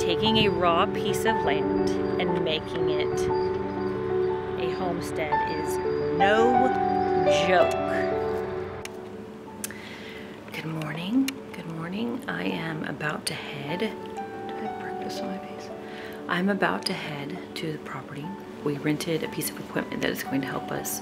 taking a raw piece of land and making it a homestead is no joke. Good morning. Good morning. I am about to head. Did I have breakfast on my face? I'm about to head to the property. We rented a piece of equipment that is going to help us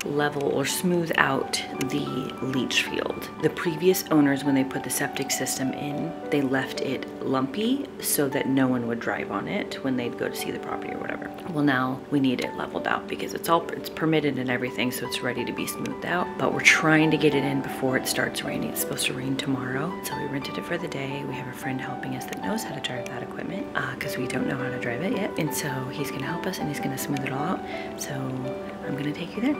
level or smooth out the leach field. The previous owners, when they put the septic system in, they left it lumpy so that no one would drive on it when they'd go to see the property or whatever. Well, now we need it leveled out because it's permitted and everything, so it's ready to be smoothed out. But we're trying to get it in before it starts raining. It's supposed to rain tomorrow, so we rented it for the day. We have a friend helping us that knows how to drive that equipment because we don't know how to drive it yet. And so he's gonna help us and he's gonna smooth it all out. So I'm gonna take you there.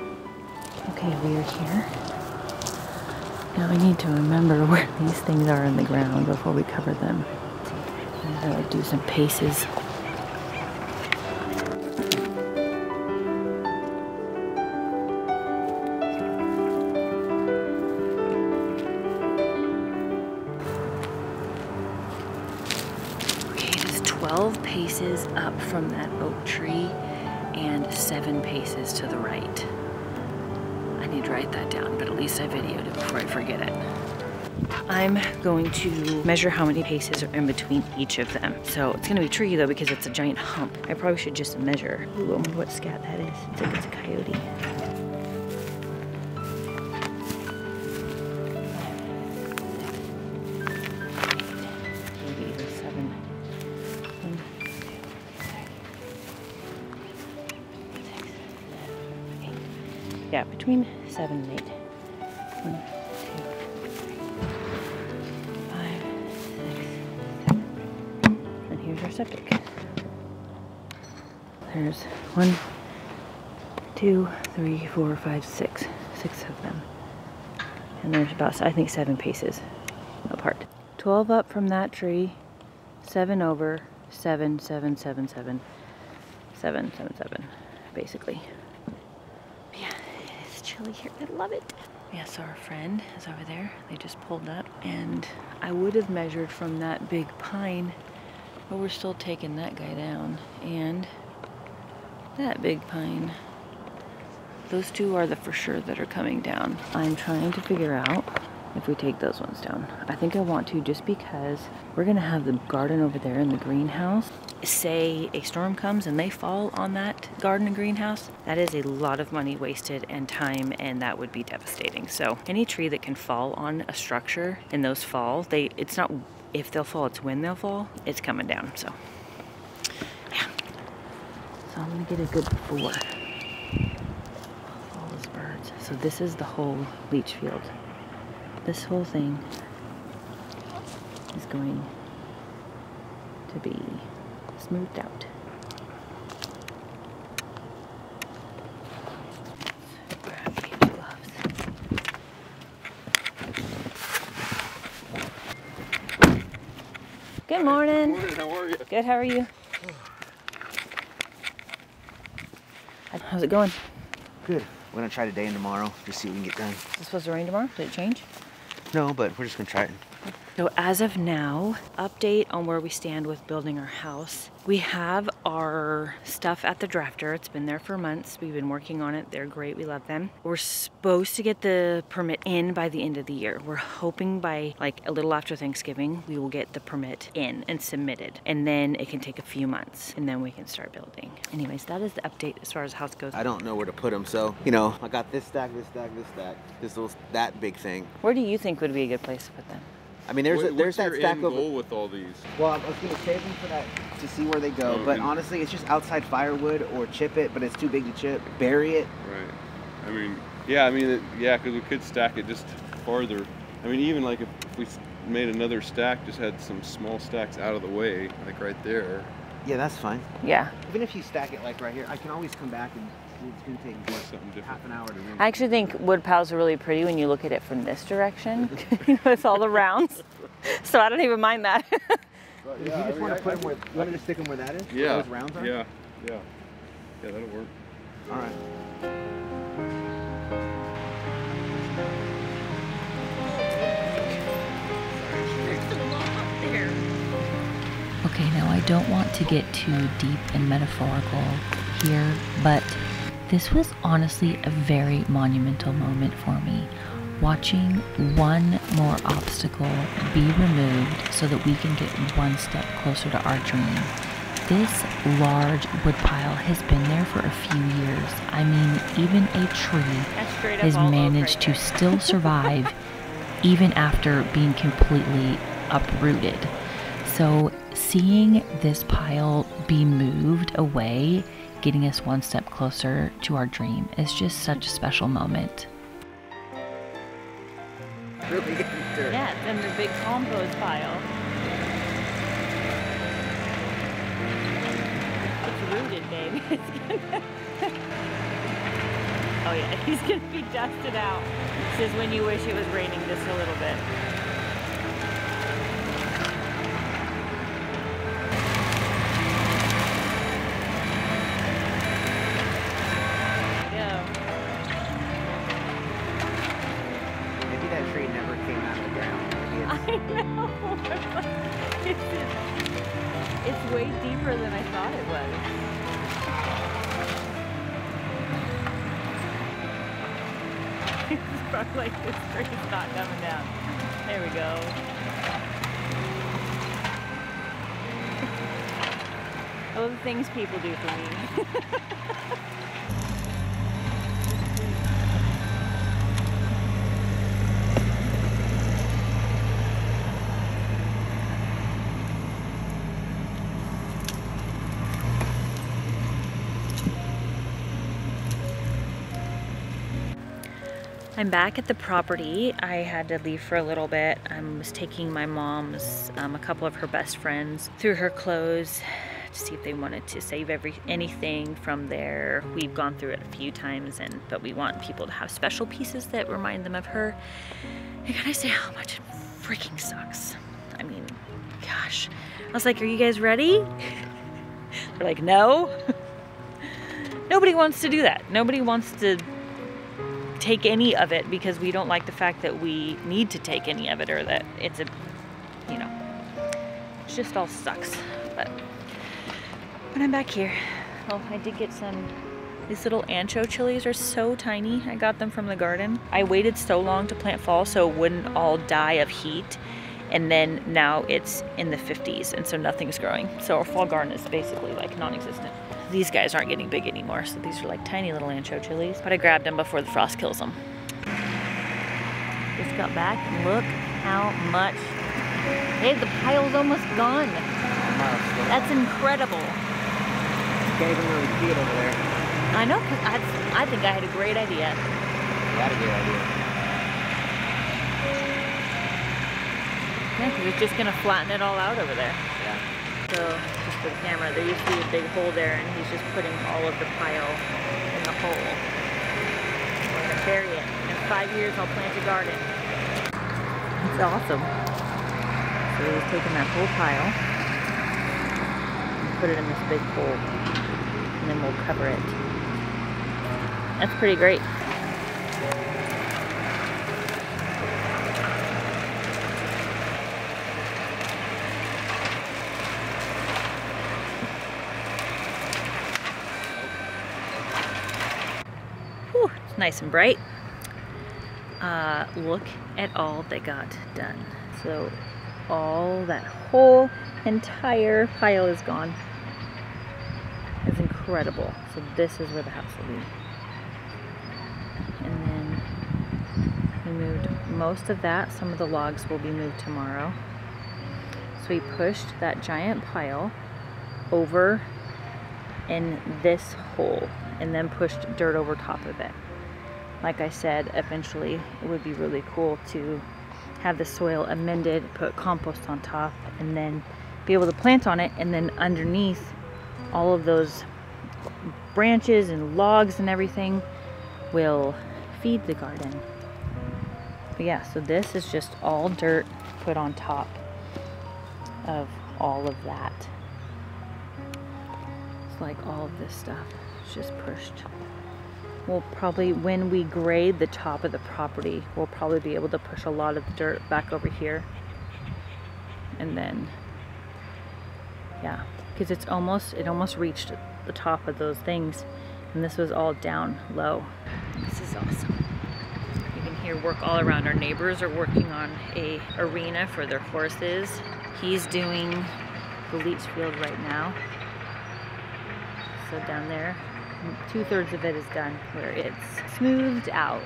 Okay, we are here. Now I need to remember where these things are in the ground before we cover them. I'm gonna do some paces. Okay, it is 12 paces up from that oak tree and 7 paces to the right. I need to write that down, but at least I videoed it before I forget it. I'm going to measure how many paces are in between each of them. So it's gonna be tricky though because it's a giant hump. I probably should just measure. Ooh, I wonder what scat that is. It's like it's a coyote. Maybe even 7. 1, 2, 3, 6, 7, 8. Yeah, between 7 and 8. 1, 2, 3, 5, 6, 7. And here's our septic. There's 1, 2, 3, 4, 5, 6. 6 of them. And there's about, I think, 7 paces apart. 12 up from that tree, 7 over, 7, 7, 7, 7, 7, 7, 7, basically. Yeah, it's chilly here. I love it. Yeah, so our friend is over there. They just pulled up, and I would have measured from that big pine, but we're still taking that guy down, and that big pine. Those two are the for sure that are coming down. I'm trying to figure out if we take those ones down. I think I want to just because we're gonna have the garden over there in the greenhouse. Say a storm comes and they fall on that garden and greenhouse, that is a lot of money wasted and time, and that would be devastating. So any tree that can fall on a structure and those fall, it's not if they'll fall, it's when they'll fall. It's coming down, so yeah. So I'm gonna get a good before. All those birds. So this is the whole leach field. This whole thing is going to be smoothed out. Grab these gloves. Good morning. Good morning, how are you? Good, how are you? How's it going? Good. We're gonna try today and tomorrow, just see what we can get done. Is it supposed to rain tomorrow? Did it change? No, but we're just gonna try it. So as of now, update on where we stand with building our house. We have our stuff at the drafter. It's been there for months. We've been working on it. They're great. We love them. We're supposed to get the permit in by the end of the year. We're hoping by like a little after Thanksgiving, we will get the permit in and submitted. And then it can take a few months and then we can start building. Anyways, that is the update as far as house goes. I don't know where to put them, so, you know, I got this stack, this stack, this stack, this little, that big thing. Where do you think would be a good place to put them? I mean, there's What's that your stack end over. goal with all these? Well, I was gonna save them for that to see where they go, Oh, but and- honestly, it's just outside firewood or chip it, but it's too big to chip. Bury it. Right. I mean, yeah, because we could stack it just farther. I mean, even like if we made another stack, just had some small stacks out of the way, like right there. Yeah, that's fine. Yeah. Even if you stack it like right here, I can always come back and it's gonna take Do something different. half an hour to rinse. I actually think wood piles are really pretty when you look at it from this direction. You know, it's all the rounds. So I don't even mind that. If you just want to put them where, you want to just stick them where that is? Where Yeah. those rounds are? Yeah. Yeah. Yeah, that'll work. All right. Okay, now I don't want to get too deep and metaphorical here, but this was honestly a very monumental moment for me. Watching one more obstacle be removed so that we can get one step closer to our dream. This large wood pile has been there for a few years. I mean, even a tree has managed to still survive even after being completely uprooted. So seeing this pile be moved away, getting us one step closer to our dream, is just such a special moment. Really getting dirt. Yeah, it's in the big compost pile. It's rooted, baby. It's gonna... Oh yeah, he's gonna be dusted out. This is when you wish it was raining just a little bit. It's way deeper than I thought it was. It's probably like this tree's not coming down. There we go. All the things people do for me. I'm back at the property. I had to leave for a little bit. I was taking my mom's, a couple of her best friends through her clothes to see if they wanted to save anything from there. We've gone through it a few times, but we want people to have special pieces that remind them of her. And can I say how much it freaking sucks? I mean, gosh. I was like, are you guys ready? They're like, no. Nobody wants to do that. Nobody wants to take any of it because we don't like the fact that we need to take any of it, or that it's a, you know, it just all sucks. But I'm back here. Oh, I did get these little ancho chilies are so tiny. I got them from the garden. I waited so long to plant fall so it wouldn't all die of heat, and then now it's in the 50s and so nothing's growing. So our fall garden is basically like non-existent. These guys aren't getting big anymore, so these are like tiny little ancho chilies. But I grabbed them before the frost kills them. Just got back and look how much. Hey, the pile's almost gone. That's incredible. You can't even really see it over there. I know, because I think I had a great idea. You had a good idea. Yeah, because it's just going to flatten it all out over there. Yeah. So, just for the camera, there used to be a big hole there, and he's just putting all of the pile in the hole. We're going to bury it. In 5 years, I'll plant a garden. It's awesome. So he's taking that whole pile and put it in this big hole, and then we'll cover it. That's pretty great. Whew, it's nice and bright. Look at all that got done. So all that whole entire pile is gone. It's incredible. So this is where the house will be. And then we moved most of that. Some of the logs will be moved tomorrow. So we pushed that giant pile over in this hole and then pushed dirt over top of it. Like I said, eventually it would be really cool to have the soil amended, put compost on top, and then be able to plant on it, and then underneath all of those branches and logs and everything will feed the garden. But yeah, so this is just all dirt put on top of all of that. It's like all of this stuff is just pushed. We'll probably, when we grade the top of the property, we'll probably be able to push a lot of the dirt back over here and then Yeah, because it almost reached the top of those things, and this was all down low. This is awesome. You can hear work all around. Our neighbors are working on a arena for their horses. He's doing the leach field right now. So down there, 2/3 of it is done, where it's smoothed out.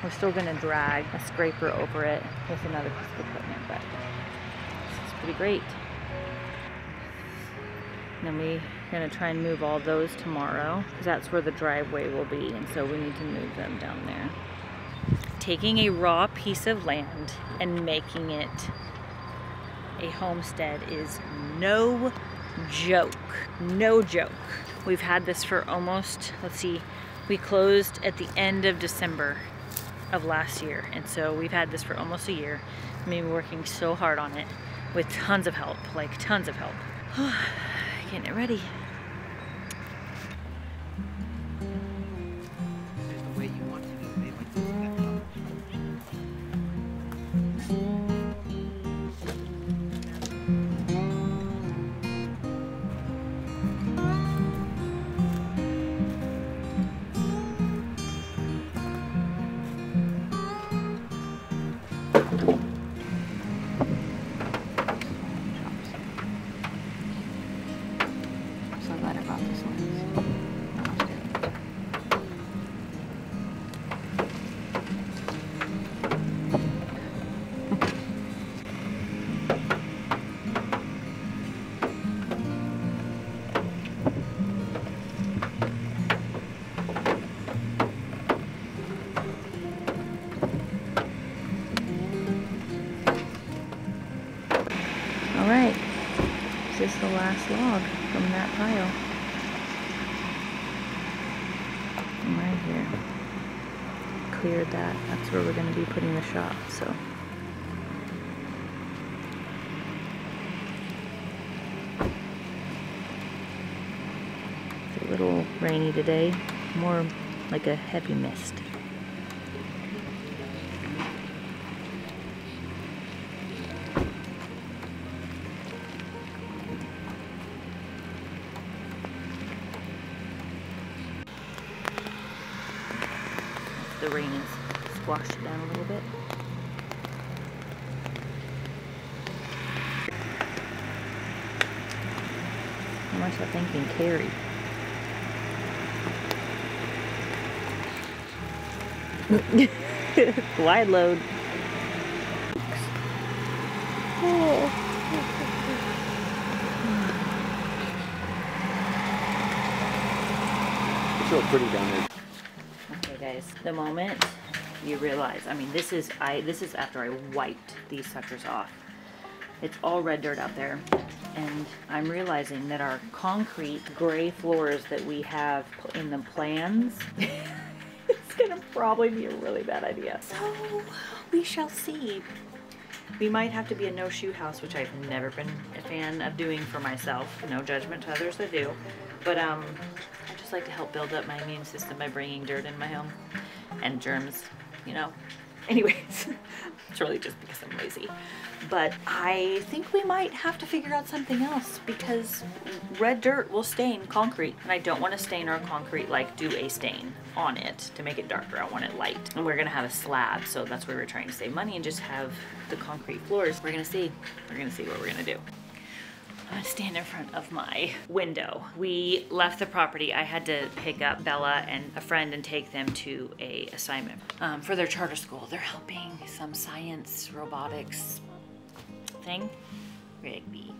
We're still gonna drag a scraper over it with another piece of equipment, but this is pretty great. And then we're gonna try and move all those tomorrow, because that's where the driveway will be, and so we need to move them down there. Taking a raw piece of land and making it a homestead is no joke. No joke. We've had this for almost, let's see, we closed at the end of December of last year, and so we've had this for almost a year. I've been working so hard on it with tons of help, like tons of help. Getting it ready. The way you want to do it, So glad I brought this lens. All right, this is the last log from that pile. And right here. Cleared that. That's where we're going to be putting the shop, so. It's a little rainy today, more like a heavy mist. The rain has squashed it down a little bit. How much I think can carry. Wide load. It's real pretty down there. Okay guys, the moment you realize, I mean this is after I wiped these suckers off. It's all red dirt out there, and I'm realizing that our concrete gray floors that we have in the plans it's gonna probably be a really bad idea. So we shall see. We might have to be a no-shoe house, which I've never been a fan of doing for myself. No judgment to others that do. But I just like to help build up my immune system by bringing dirt in my home. And germs, you know. Anyways, it's really just because I'm lazy. But I think we might have to figure out something else, because red dirt will stain concrete. And I don't want to stain our concrete, like do a stain on it to make it darker. I want it light. And we're gonna have a slab, so that's why we're trying to save money and just have the concrete floors. We're gonna see. We're gonna see what we're gonna do. I'm gonna stand in front of my window. We left the property. I had to pick up Bella and a friend and take them to a assignment for their charter school. They're helping some science robotics thing. Rigby.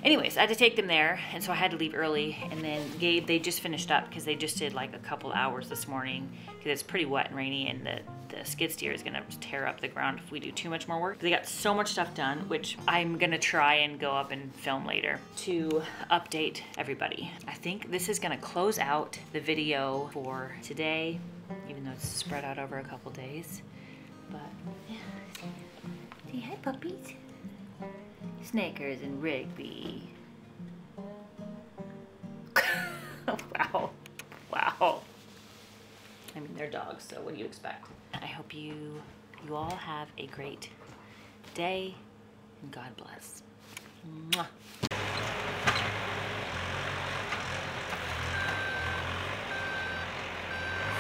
Anyways, I had to take them there, and so I had to leave early. And then Gabe, they just finished up because they just did like a couple hours this morning because it's pretty wet and rainy, and the skid steer is gonna tear up the ground if we do too much more work. They got so much stuff done, which I'm gonna try and go up and film later to update everybody. I think this is gonna close out the video for today, even though it's spread out over a couple days. But yeah, say hi, puppies. Snakers and Rigby. Wow. Wow. I mean, they're dogs, so what do you expect? I hope you all have a great day, and God bless. Mwah.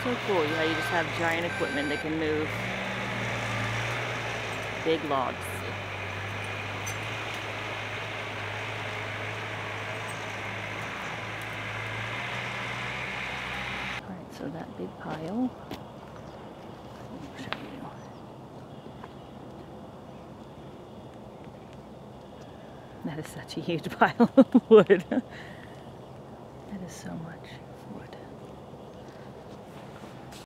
so cool how you just have giant equipment that can move big logs. Alright, so that big pile, I'll show you. That is such a huge pile of wood. That is so much.